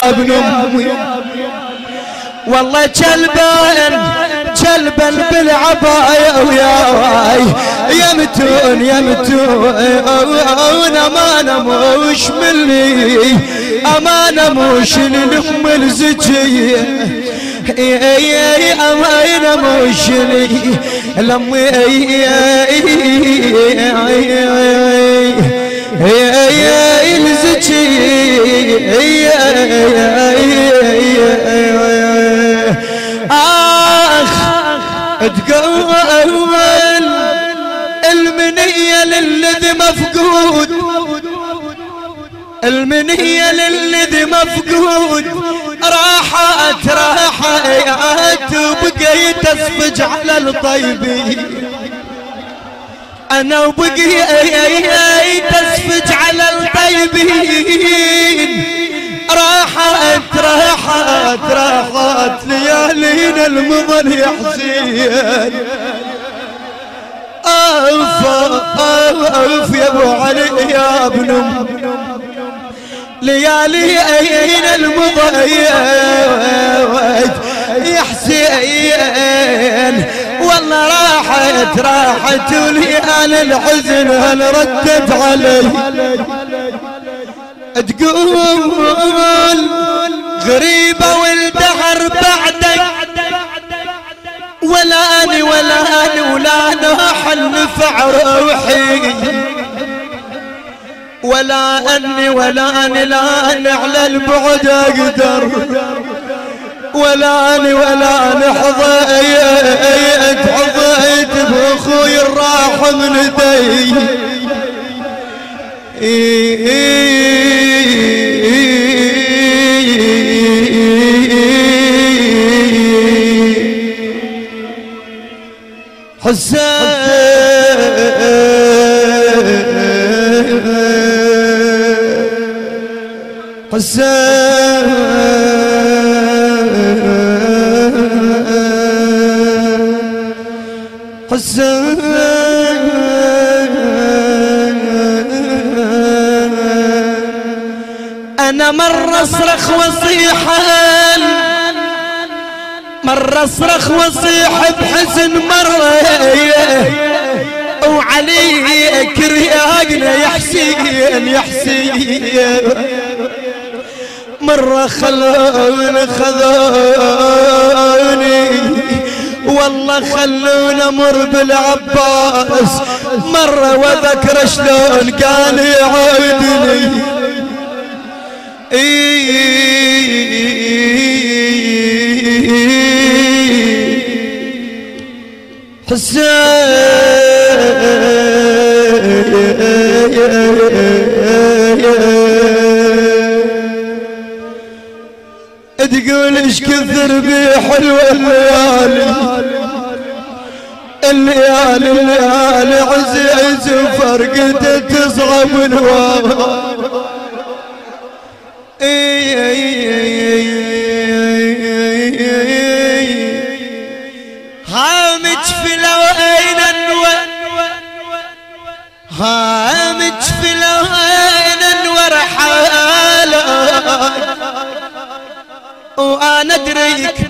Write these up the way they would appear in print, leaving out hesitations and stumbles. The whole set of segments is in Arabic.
ابن امي والله كلبا بالعباية وياي يمتون امانة مش مني امانة مش للام الزكية امانة مش لي لامي تقول المنية للذي مفقود المنية للذي مفقود راحت وبقيت اصفج على الطيبين انا وبقيت اصفج على الطيبين راحت ليالينا المضن يا حسين اوف يا ابو علي يا ابن ام ليالينا المضن يا حسين والله راحت وليال الحزن هل ردت علي تقول غريبة والدهر بعدك ولا أنا حنفع روحي ولا أني لا على البعد أقدر ولا أنا حظيت بأخوي الراح من يدي حسين أنا مرة أصرخ وصيح بحزن مرة وعليك رياقنا يا حسين مرة خذوني والله خلونا مر بالعباس مرة وذكر شلون كان يعودني تقول ايش كثر بي حلوة الليالي عزيز وفرقته تصعب الهوى هامج في الوين انور حالك وانا ادريك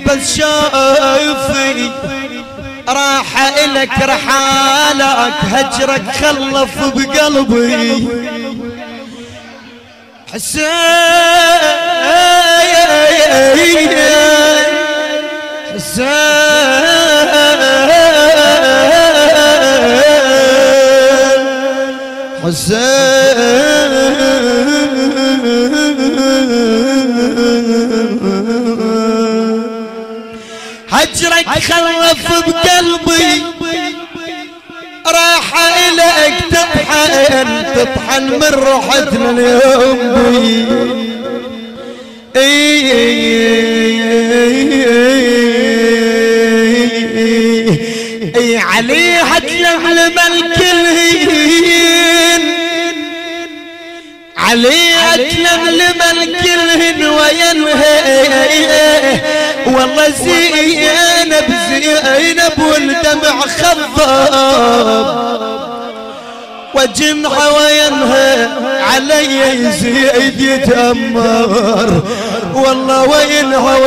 بس شوفي راح إلك رحالك هجرك خلف بقلبي هجرك خلف بقلبي راح إليك تطحن من روحتنا اليوم بي عليها تلملم الكلهين عليها تلملم الكلهن وينهي والله زينب والدمع خضاب وجمعة وينها علي يزيد يتأمر والله وينها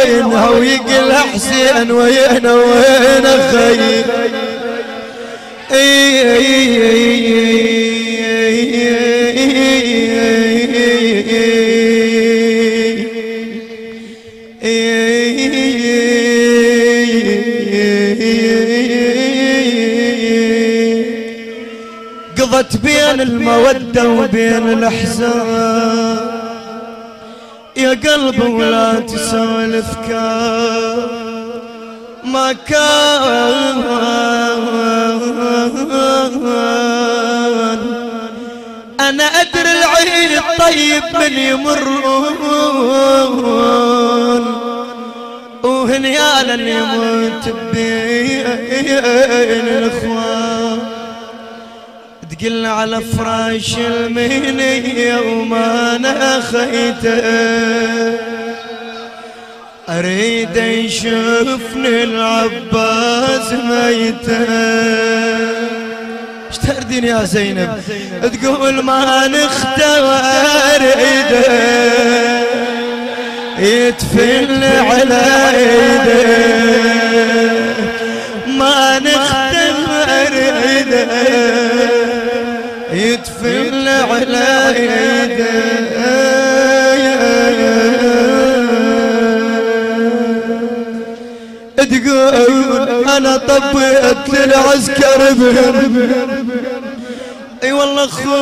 ويقل حسين وين خير قضت بين المودة وبين الأحزان يا قلبي ولا تسولف كان ما كان أنا أدري العين الطيب من يمرون وهنيالا يموت بين الإخوان تقل على فراش المهنية وما أنا خيته أريد يشوفني العباس ميته. ايش تردين يا زينب تقول ما نختار أريده يتفل على ايده ما نختار أريده يتفل على ايده. تقول انا طبيت للعسكر بهم اي والله اخويا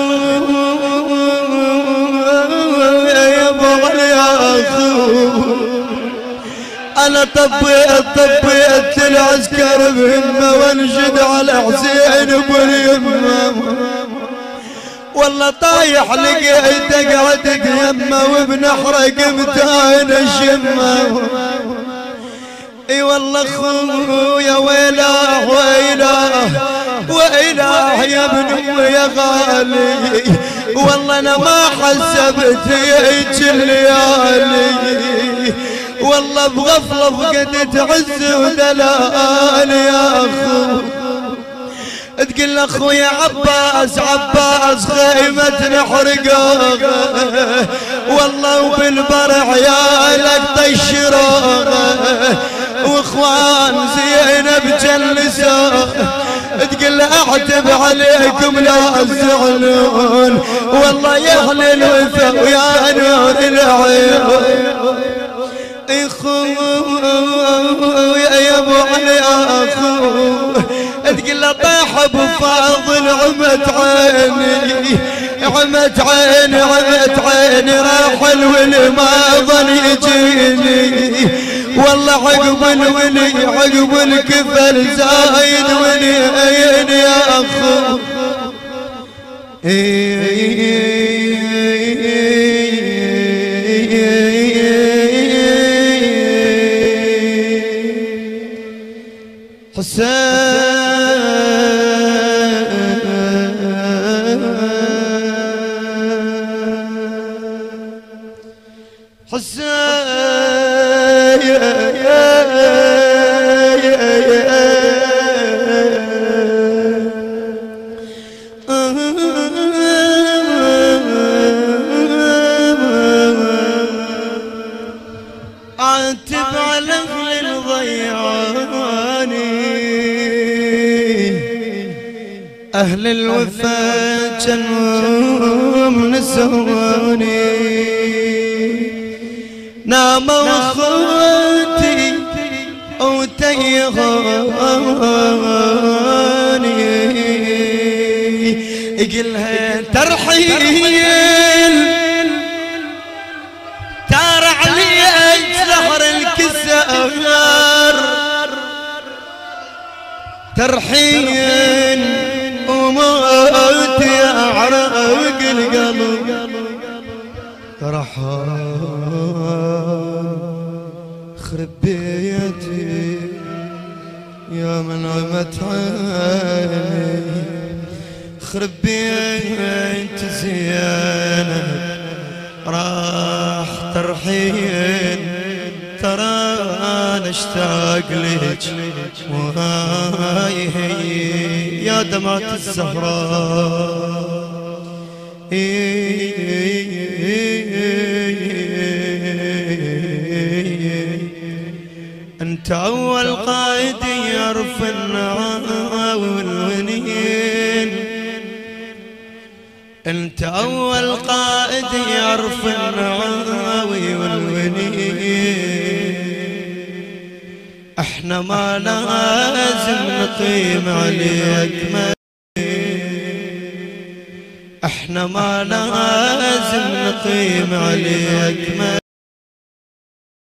يا ابو علي يا اخو انا طبيت للعسكر بهم وانشد على حسين باليمه والله طايح لقيت قعدت يمه وبنحرق متان الشمه اي والله اخويا ويلاه ويلاه يا ابن يا غالي والله انا ما حسبت هيك الليالي والله بغفله فقدت عز ودلال يا اخو. تقول اخويا عباس خيمة نحرقه والله وبالبرع يالك طشروه واخوان زينب جلسوه تقول اعتب عليكم لا تزعلون والله يا اهل الوفا ويا نور العيون اخويا يا ابو علي اخو تقول له طاح ابو فاضل عمت عيني راح الولي ما ظل يجيني والله عقب الكفل زايد ولي يا اخو. عاتب على اهل الضيعاني اهل الوفا جنهم نسوني ناموا اخوتي وتيهاني يقلها ترحيل تارع لي زهر الكسار ترحيل وموت يا عرق القلب رحال خرب بيتي يا من عمت عيني خرب بيت زينب راح ترحين ترى انا اشتاق لك وهاي هي يا دمعة الزهراء انت اول قائد يعرف النعاوي والونين، انت اول قائد يعرف النعاوي والونين. احنا ما لازم نقيم عليك احنا ما لازم نقيم عليك